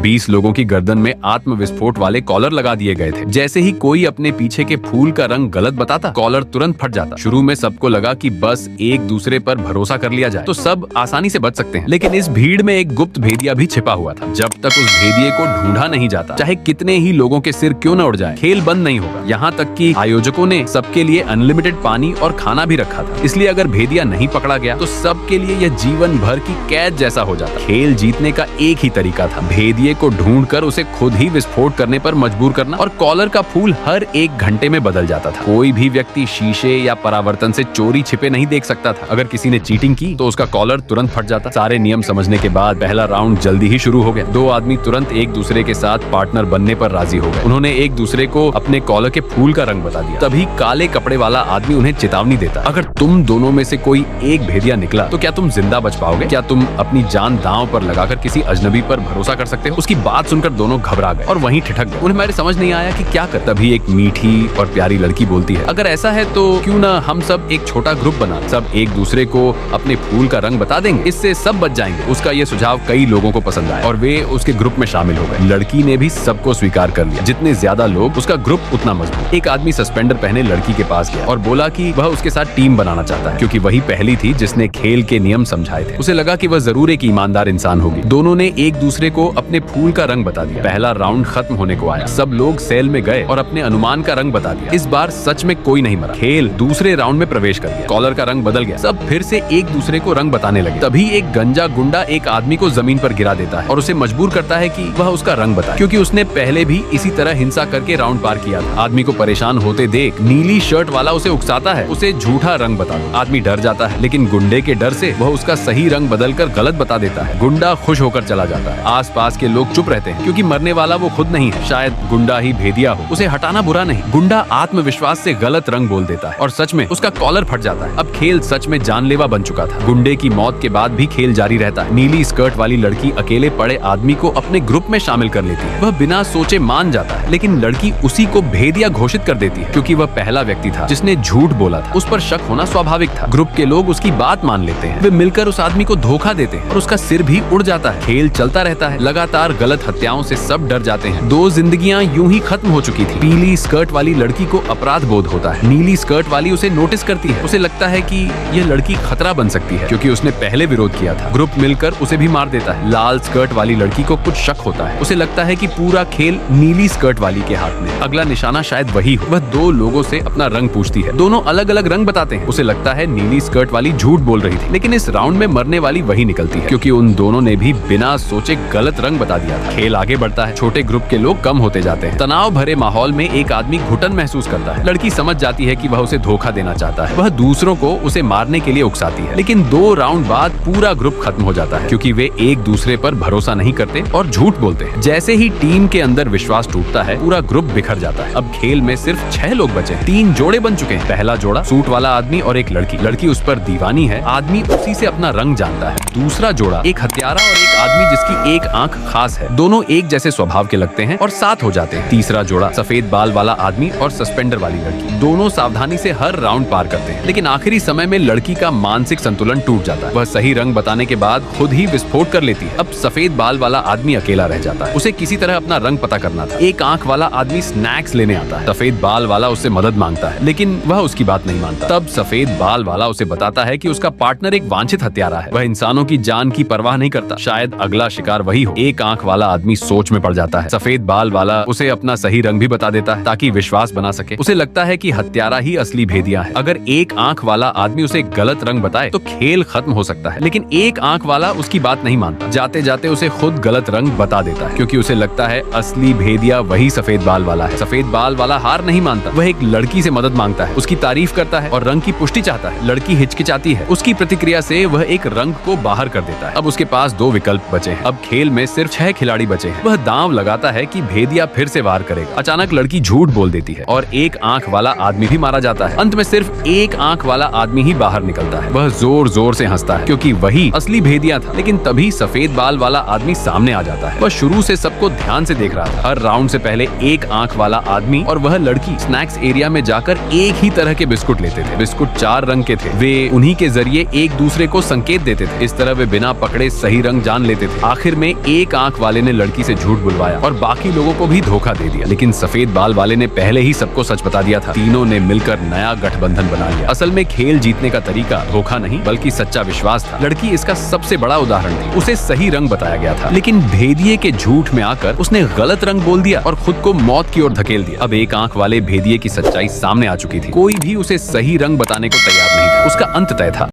20 लोगों की गर्दन में आत्म विस्फोट वाले कॉलर लगा दिए गए थे। जैसे ही कोई अपने पीछे के फूल का रंग गलत बताता, कॉलर तुरंत फट जाता। शुरू में सबको लगा कि बस एक दूसरे पर भरोसा कर लिया जाए तो सब आसानी से बच सकते हैं, लेकिन इस भीड़ में एक गुप्त भेदिया भी छिपा हुआ था। जब तक उस भेदिये को ढूंढा नहीं जाता, चाहे कितने ही लोगों के सिर क्यों न उड़ जाए, खेल बंद नहीं होगा। यहाँ तक कि आयोजकों ने सबके लिए अनलिमिटेड पानी और खाना भी रखा था, इसलिए अगर भेदिया नहीं पकड़ा गया तो सबके लिए यह जीवन भर की कैद जैसा हो जाता। खेल जीतने का एक ही तरीका था, भेदिये को ढूंढकर उसे खुद ही विस्फोट करने पर मजबूर करना, और कॉलर का फूल हर 1 घंटे में बदल जाता था। कोई भी व्यक्ति शीशे या परावर्तन से चोरी छिपे नहीं देख सकता था। अगर किसी ने चीटिंग की तो उसका कॉलर तुरंत फट जाता। सारे नियम समझने के बाद पहला राउंड जल्दी ही शुरू हो गया। 2 आदमी तुरंत एक दूसरे के साथ पार्टनर बनने पर राजी हो गए। उन्होंने एक दूसरे को अपने कॉलर के फूल का रंग बता दिया। तभी काले कपड़े वाला आदमी उन्हें चेतावनी देता, अगर तुम दोनों में से कोई एक भेदिया निकला तो क्या तुम जिंदा बच पाओगे? क्या तुम अपनी जान दांव पर लगाकर किसी अजनबी पर भरोसा कर सकते हो? उसकी बात सुनकर दोनों घबरा गए और वहीं ठिठक गए। उन्हें मेरे समझ नहीं आया कि क्या कर। तभी एक मीठी और प्यारी लड़की बोलती है, अगर ऐसा है तो क्यों ना हम सब एक छोटा ग्रुप बना, सब एक दूसरे को अपने फूल का रंग बता देंगे, इससे सब बच जाएंगे। उसका ये सुझाव कई लोगों को पसंद आया और वे उसके ग्रुप में शामिल हो गए। लड़की ने भी सबको स्वीकार कर लिया। जितने ज्यादा लोग, उसका ग्रुप उतना मजबूत। एक आदमी सस्पेंडर पहने लड़की के पास गया और बोला कि वह उसके साथ टीम बनाना चाहता है, क्योंकि वही पहली थी जिसने खेल के नियम समझाए थे। उसे लगा कि वह जरूर एक ईमानदार इंसान होगी। दोनों ने एक दूसरे को अपने फूल का रंग बता दिया। पहला राउंड खत्म होने को आया। सब लोग सेल में गए और अपने अनुमान का रंग बता दिया। इस बार सच में कोई नहीं मरा। खेल दूसरे राउंड में प्रवेश कर गया। कॉलर का रंग बदल गया। सब फिर से एक दूसरे को रंग बताने लगे। तभी एक गंजा गुंडा एक आदमी को जमीन पर गिरा देता है और उसे मजबूर करता है कि वह उसका रंग बताए, क्योंकि उसने पहले भी इसी तरह हिंसा करके राउंड पार किया था। आदमी को परेशान होते देख नीली शर्ट वाला उसे उकसाता है, उसे झूठा रंग बता दो। आदमी डर जाता है, लेकिन गुंडे के डर से वह उसका सही रंग बदलकर गलत बता देता है। गुंडा खुश होकर चला जाता है। आसपास के लोग चुप रहते हैं, क्योंकि मरने वाला वो खुद नहीं है, शायद गुंडा ही भेदिया हो। उसे हटाना बुरा नहीं। गुंडा आत्मविश्वास से गलत रंग बोल देता है और सच में उसका कॉलर फट जाता है। अब खेल सच में जानलेवा बन चुका था। गुंडे की मौत के बाद भी खेल जारी रहता है। नीली स्कर्ट वाली लड़की अकेले पड़े आदमी को अपने ग्रुप में शामिल कर लेती है। वह बिना सोचे मान जाता है, लेकिन लड़की उसी को भेदिया घोषित कर देती है, क्योंकि वह पहला व्यक्ति था जिसने झूठ बोला था। उस पर शक होना स्वाभाविक था। ग्रुप के लोग उसकी बात मान लेते हैं। वे मिलकर उस आदमी को धोखा देते हैं और उसका सिर भी उड़ जाता है। खेल चलता रहता है। लगातार गलत हत्याओं से सब डर जाते हैं। 2 जिंदगियां यूं ही खत्म हो चुकी थी। पीली स्कर्ट वाली लड़की को अपराध बोध होता है। नीली स्कर्ट वाली उसे नोटिस करती है। उसे लगता है कि यह लड़की खतरा बन सकती है, क्योंकि उसने पहले विरोध किया था। ग्रुप मिलकर उसे भी मार देता है। लाल स्कर्ट वाली लड़की को कुछ शक होता है। उसे लगता है कि पूरा खेल नीली स्कर्ट वाली के हाथ में। अगला निशाना शायद वही हो। वह 2 लोगों से अपना रंग पूछती है। दोनों अलग अलग रंग बताते हैं। उसे लगता है नीली स्कर्ट वाली झूठ बोल रही थी, लेकिन इस राउंड में मरने वाली वही निकलती है, क्योंकि उन दोनों ने भी बिना सोचे गलत रंग बता दिया था। खेल आगे बढ़ता है। छोटे ग्रुप के लोग कम होते जाते हैं। तनाव भरे माहौल में एक आदमी घुटन महसूस करता है। लड़की समझ जाती है कि वह उसे धोखा देना चाहता है। वह दूसरों को उसे मारने के लिए उकसाती है, लेकिन 2 राउंड बाद पूरा ग्रुप खत्म हो जाता है, क्योंकि वे एक दूसरे पर भरोसा नहीं करते और झूठ बोलते हैं। जैसे ही टीम के अंदर विश्वास टूटता है, पूरा ग्रुप बिखर जाता है। अब खेल में सिर्फ 6 लोग बचे हैं। 3 जोड़े बन चुके हैं। पहला जोड़ा सूट वाला आदमी और एक लड़की। लड़की उस पर दीवानी है। आदमी उसी से अपना रंग जानता है। दूसरा जोड़ा एक हत्यारा और एक आदमी जिसकी एक आंख खास है। दोनों एक जैसे स्वभाव के लगते हैं और साथ हो जाते हैं। तीसरा जोड़ा सफेद बाल वाला आदमी और सस्पेंडर वाली लड़की। दोनों सावधानी से हर राउंड पार करते हैं, लेकिन आखिरी समय में लड़की का मानसिक संतुलन टूट जाता है। वह सही रंग बताने के बाद खुद ही विस्फोट कर लेती है। अब सफेद बाल वाला आदमी अकेला रह जाता है। उसे किसी तरह अपना रंग पता करना था। एक आंख वाला आदमी स्नैक्स लेने आता है। सफेद बाल वाला उससे मदद मांगता है, लेकिन वह उसकी बात नहीं मानता। तब सफेद बाल वाला उसे बताता है कि उसका पार्टनर एक वांछित हत्यारा है। वह इंसानों की जान की परवाह नहीं करता। शायद अगला शिकार वही हो। एक आंख वाला आदमी सोच में पड़ जाता है। सफेद बाल वाला उसे अपना सही रंग भी बता देता है, ताकि विश्वास बना सके। उसे लगता है कि हत्यारा ही असली भेदिया है। अगर एक आंख वाला आदमी उसे गलत रंग बताए तो खेल खत्म हो सकता है, लेकिन एक आंख वाला उसकी बात नहीं मानता। जाते जाते उसे खुद गलत रंग बता देता है, क्योंकि उसे लगता है असली भेदिया वही सफेद बाल वाला है। सफेद बाल वाला हार नहीं मानता। वह एक लड़की से मदद मांगता है, उसकी तारीफ करता है और रंग की पुष्टि चाहता है। लड़की हिचकिचाती है। उसकी प्रतिक्रिया से वह एक रंग को बाहर कर देता है। अब उसके पास 2 विकल्प बचे हैं। अब खेल में सिर्फ 6 खिलाड़ी बचे हैं। वह दांव लगाता है कि भेदिया फिर से वार करेगा। अचानक लड़की झूठ बोल देती है और एक आंख वाला आदमी भी मारा जाता है। अंत में सिर्फ एक आंख वाला आदमी ही बाहर निकलता है। वह जोर जोर से हंसता है, क्योंकि वही असली भेदिया था। लेकिन तभी सफेद बाल वाला आदमी सामने आ जाता है। वह शुरू से सबको ध्यान से देख रहा था। हर राउंड से पहले एक आंख वाला आदमी और वह लड़की स्नैक्स एरिया में जाकर एक ही तरह के बिस्कुट लेते थे। बिस्कुट 4 रंग के थे। वे उन्हीं के जरिए एक दूसरे को संकेत देते थे। इस तरह वे बिना पकड़े सही रंग जान लेते थे। आखिर में एक आंख आंख वाले ने लड़की से झूठ बुलवाया और बाकी लोगों को भी धोखा दे दिया, लेकिन सफेद बाल वाले ने पहले ही सबको सच बता दिया था। तीनों ने मिलकर नया गठबंधन बना लिया। असल में खेल जीतने का तरीका धोखा नहीं बल्कि सच्चा विश्वास था। लड़की इसका सबसे बड़ा उदाहरण थी। उसे सही रंग बताया गया था, लेकिन भेदिए के झूठ में आकर उसने गलत रंग बोल दिया और खुद को मौत की ओर धकेल दिया। अब एक आंख वाले भेदिए की सच्चाई सामने आ चुकी थी। कोई भी उसे सही रंग बताने को तैयार नहीं था। उसका अंत तय था।